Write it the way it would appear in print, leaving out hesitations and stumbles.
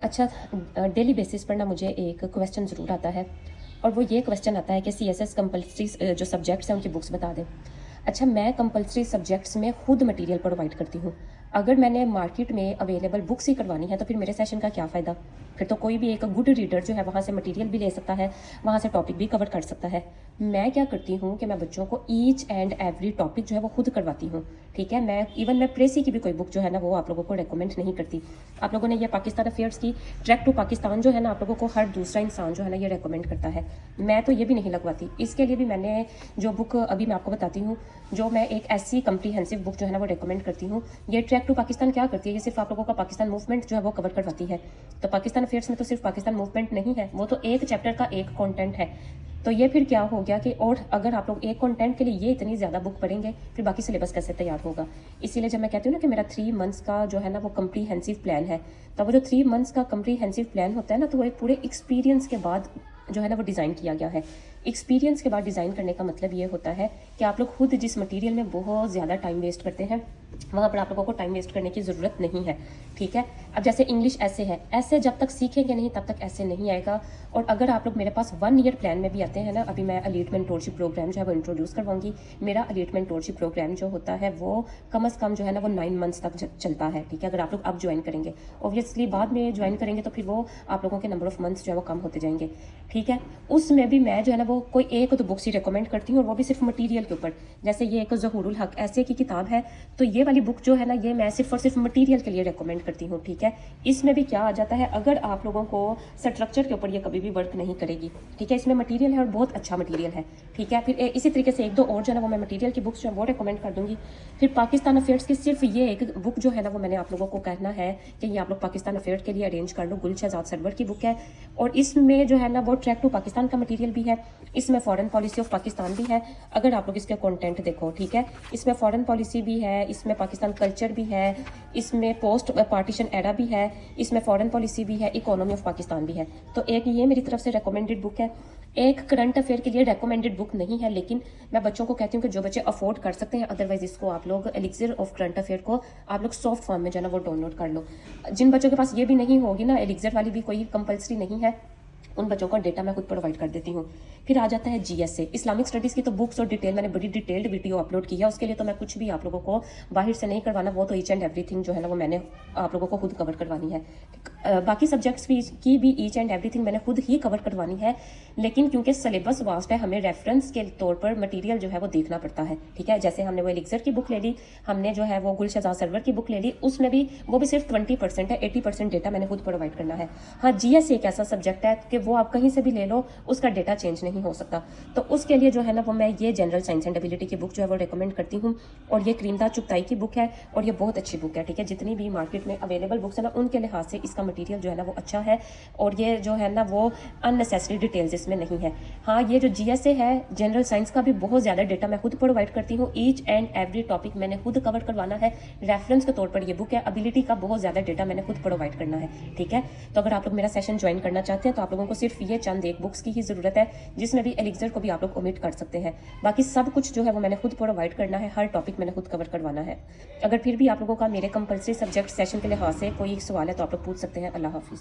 अच्छा, daily basis पर ना मुझे एक क्वेश्चन ज़रूर आता है और वो ये क्वेश्चन आता है कि सीएसएस कंपल्सरी जो सब्जेक्ट्स हैं उनकी बुक्स बता दें। अच्छा, मैं कंपल्सरी सब्जेक्ट्स में खुद मटेरियल प्रोवाइड करती हूँ। अगर मैंने मार्केट में अवेलेबल बुक्स ही करवानी है तो फिर मेरे सेशन का क्या फ़ायदा। फिर तो कोई भी एक गुड रीडर जो है वहाँ से मटेरियल भी ले सकता है, वहाँ से टॉपिक भी कवर कर सकता है। मैं क्या करती हूँ कि मैं बच्चों को ईच एंड एवरी टॉपिक जो है वो खुद करवाती हूँ। ठीक है, मैं प्रेसी की भी कोई बुक जो है ना वो आप लोगों को रेकमेंड नहीं करती। आप लोगों ने ये पाकिस्तान अफेयर्स की ट्रैक टू पाकिस्तान जो है ना आप लोगों को हर दूसरा इंसान जो है ना ये रेकमेंड करता है। मैं तो ये भी नहीं लगवाती। इसके लिए भी मैंने जो बुक अभी मैं आपको बताती हूँ, जो मैं एक ऐसी कम्प्रीहेंसिव बुक जो है ना वो रेकमेंड करती हूँ। ये ट्रैक टू पाकिस्तान क्या करती है, ये सिर्फ आप लोगों का पाकिस्तान मूवमेंट जो है वो कवर करवाती है। तो पाकिस्तान अफेयर्स में तो सिर्फ पाकिस्तान मूवमेंट नहीं है, वो तो एक चैप्टर का एक कंटेंट है। तो ये फिर क्या हो गया कि और अगर आप लोग एक कंटेंट के लिए ये इतनी ज़्यादा बुक पढ़ेंगे फिर बाकी सिलेबस कैसे तैयार होगा। इसीलिए जब मैं कहती हूँ ना कि मेरा 3 मंथ्स का जो है ना वो कम्प्रीहेंसिव प्लान है, तो वो जो 3 मंथ्स का कम्प्रीहेंसिव प्लान होता है ना, तो वो एक पूरे एक्सपीरियंस के बाद जो है ना वो डिज़ाइन किया गया है। एक्सपीरियंस के बाद डिज़ाइन करने का मतलब ये होता है कि आप लोग खुद जिस मटेरियल में बहुत ज़्यादा टाइम वेस्ट करते हैं वहाँ पर आप लोगों को टाइम वेस्ट करने की ज़रूरत नहीं है। ठीक है, अब जैसे इंग्लिश ऐसे है, ऐसे जब तक सीखेंगे नहीं तब तक ऐसे नहीं आएगा। और अगर आप लोग मेरे पास 1 ईयर प्लान में भी आते हैं ना, अभी मैं एलीट मेंटोरशिप प्रोग्राम जो है वो इंट्रोड्यूस करवाऊंगी। मेरा एलीट मेंटोरशिप प्रोग्राम जो होता है वो कम से कम जो है ना वो 9 मंथ्स तक चलता है। ठीक है, अगर आप लोग अब ज्वाइन करेंगे, ऑब्वियसली बाद में ज्वाइन करेंगे तो फिर वो आप लोगों के नंबर ऑफ मंथ्स जो है वो कम होते जाएंगे। ठीक है, उसमें भी मैं जो है ना वो कोई एक तो बुक्स ही रिकमेंड करती हूँ और वो भी सिर्फ मटीरियल के ऊपर। जैसे ये एक ज़हूरुल हक ऐसे की किताब है, तो ये वाली बुक जो है ना ये मैं सिर्फ और सिर्फ मटेरियल के लिए रेकमेंड करती हूँ। ठीक है, इसमें भी क्या आ जाता है, अगर आप लोगों को स्ट्रक्चर के ऊपर ये कभी भी वर्क नहीं करेगी। ठीक है, इसमें मटेरियल है और बहुत अच्छा मटेरियल है। ठीक है, फिर इसी तरीके से एक दो और जो है ना वो मैं मटेरियल की बुक्स जो है वो रेकमेंड कर दूंगी। फिर पाकिस्तान अफेयर्स की सिर्फ ये एक बुक जो है ना वो मैंने आप लोगों को कहना है कि ये आप लोग पाकिस्तान अफेयर्स के लिए अरेंज कर लो। गुल शहजाद सरवर की बुक है और इसमें जो है ना वो ट्रैक टू पाकिस्तान का मटेरियल भी है, इसमें फॉरेन पॉलिसी ऑफ पाकिस्तान भी है। अगर आप लोग इसके कंटेंट देखो, ठीक है, इसमें फॉरेन पॉलिसी भी है, इसमें पाकिस्तान कल्चर भी है, इसमें पोस्ट पार्टीशन एरा भी है, इसमें फॉरेन पॉलिसी भी है, इकोनॉमी ऑफ पाकिस्तान भी है। तो एक ये मेरी तरफ से रेकमेंडेड बुक है। एक करंट अफेयर के लिए रेकमेंडेड बुक नहीं है, लेकिन मैं बच्चों को कहती हूँ कि जो बच्चे अफोर्ड कर सकते हैं, अदरवाइज इसको आप लोग एलिक्सिर ऑफ करंट अफेयर को आप लोग सॉफ्ट फॉर्म में जो है ना वो डाउनलोड कर लो। जिन बच्चों के पास ये भी नहीं होगी ना, एलिक्सिर वाली भी कोई कंपलसरी नहीं है, उन बच्चों का डेटा मैं खुद प्रोवाइड कर देती हूँ। फिर आ जाता है जीएसए, इस्लामिक स्टडीज़ की तो बुक्स और डिटेल मैंने बड़ी डिटेल्ड वीडियो अपलोड की है, उसके लिए तो मैं कुछ भी आप लोगों को बाहर से नहीं करवाना, वो तो ईच एंड एवरीथिंग जो है ना वो मैंने आप लोगों को खुद कवर करवानी है। बाकी सब्जेक्ट्स की भी ईच एंड एवरीथिंग मैंने खुद ही कवर करवानी है, लेकिन क्योंकि सिलेबस वास्ट है हमें रेफरेंस के तौर पर मटीरियल जो है वो देखना पड़ता है। ठीक है, जैसे हमने वो एलिक्सर की बुक ले ली, हमने जो है वो गुल शहजाद सरवर की बुक ले ली, उसमें भी वो भी सिर्फ 20% है, 80% डेटा मैंने खुद प्रोवाइड करना है। हाँ, जीएस एक ऐसा सब्जेक्ट है कि वो आप कहीं से भी ले लो, उसका डेटा चेंज नहीं हो सकता। तो उसके लिए जो है ना वो मैं ये जनरल साइंस एंड एबिलिटी की बुक जो है वो रिकमेंड करती हूँ। और ये क्रीमदा चुगताई की बुक है और ये बहुत अच्छी बुक है। ठीक है, जितनी भी मार्केट में अवेलेबल बुक्स है ना उनके लिहाज से इसका मटीरियल जो है ना वो अच्छा है और ये जो है ना वो अननेसेसरी डिटेल्स इसमें नहीं है। हाँ, ये जो जीएसए है जनरल साइंस का भी बहुत ज़्यादा डेटा मैं खुद प्रोवाइड करती हूँ, ईच एंड एवरी टॉपिक मैंने खुद कवर करवाना है। रेफरेंस के तौर पर ये बुक है, एबिलिटी का बहुत ज़्यादा डेटा मैंने खुद प्रोवाइड करना है। ठीक है, तो अगर आप लोग मेरा सेशन ज्वाइन करना चाहते हैं तो आप लोगों को सिर्फ ये चंद एक बुक्स की ही ज़रूरत है, जिसमें भी एलिक्सर को भी आप लोग ओमिट कर सकते हैं। बाकी सब कुछ जो है वो मैंने खुद प्रोवाइड करना है, हर टॉपिक मैंने खुद कवर करवाना है। अगर फिर भी आप लोगों का मेरे कंपल्सरी सब्जेक्ट सेशन के लिहाज से कोई सवाल है तो आप लोग पूछ सकते हैं। अल्लाह हाफिज़।